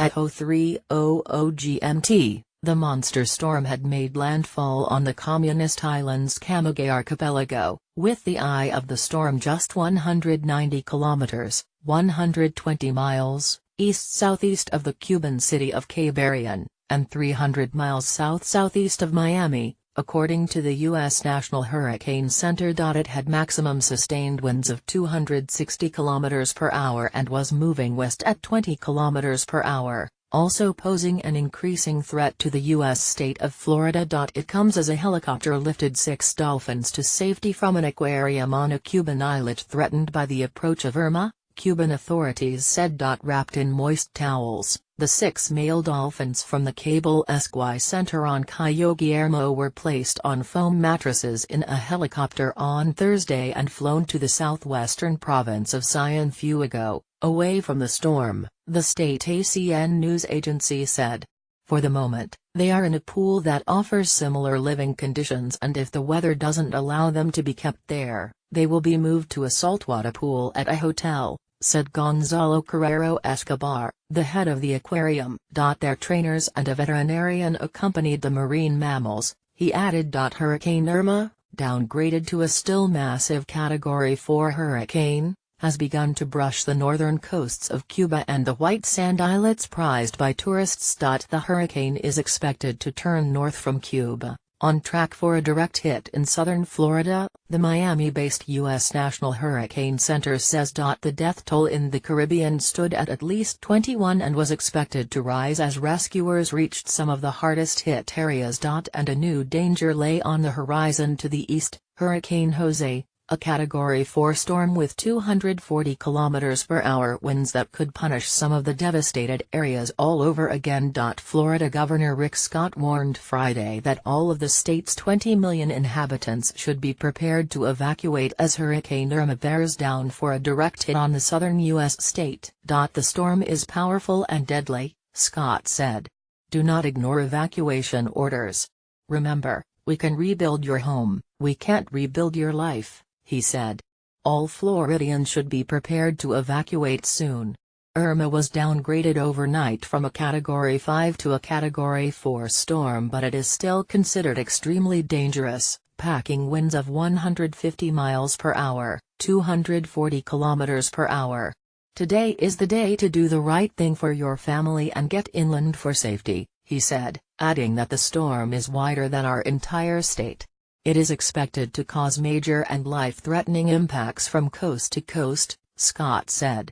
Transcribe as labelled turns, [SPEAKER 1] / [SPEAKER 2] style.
[SPEAKER 1] At 03:00 GMT, the monster storm had made landfall on the communist island's Camagüey archipelago, with the eye of the storm just 190 kilometers, 120 miles, east-southeast of the Cuban city of Cabarrón, and 300 miles south-southeast of Miami, according to the U.S. National Hurricane Center. It had maximum sustained winds of 260 km per hour and was moving west at 20 km per hour, also posing an increasing threat to the U.S. state of Florida. It comes as a helicopter lifted 6 dolphins to safety from an aquarium on a Cuban islet threatened by the approach of Irma, Cuban authorities said. Wrapped in moist towels, the 6 male dolphins from the Cable Esquí Center on Cayo Guillermo were placed on foam mattresses in a helicopter on Thursday and flown to the southwestern province of Cienfuegos, away from the storm, the state ACN news agency said. For the moment, they are in a pool that offers similar living conditions, and if the weather doesn't allow them to be kept there, they will be moved to a saltwater pool at a hotel, said Gonzalo Carrero Escobar, the head of the aquarium. Their trainers and a veterinarian accompanied the marine mammals, he added. Hurricane Irma, downgraded to a still massive Category 4 hurricane, has begun to brush the northern coasts of Cuba and the White Sand Islets prized by tourists. The hurricane is expected to turn north from Cuba, on track for a direct hit in southern Florida, the Miami-based U.S. National Hurricane Center says. The death toll in the Caribbean stood at least 21 and was expected to rise as rescuers reached some of the hardest hit areas. And a new danger lay on the horizon to the east, Hurricane Jose, a Category 4 storm with 240 km per hour winds that could punish some of the devastated areas all over again. Florida Governor Rick Scott warned Friday that all of the state's 20 million inhabitants should be prepared to evacuate as Hurricane Irma bears down for a direct hit on the southern U.S. state. The storm is powerful and deadly, Scott said. Do not ignore evacuation orders. Remember, we can rebuild your home, we can't rebuild your life, he said. All Floridians should be prepared to evacuate soon. Irma was downgraded overnight from a Category 5 to a Category 4 storm, but it is still considered extremely dangerous, packing winds of 150 miles per hour, 240 kilometers per hour. Today is the day to do the right thing for your family and get inland for safety, he said, adding that the storm is wider than our entire state. It is expected to cause major and life-threatening impacts from coast to coast, Scott said.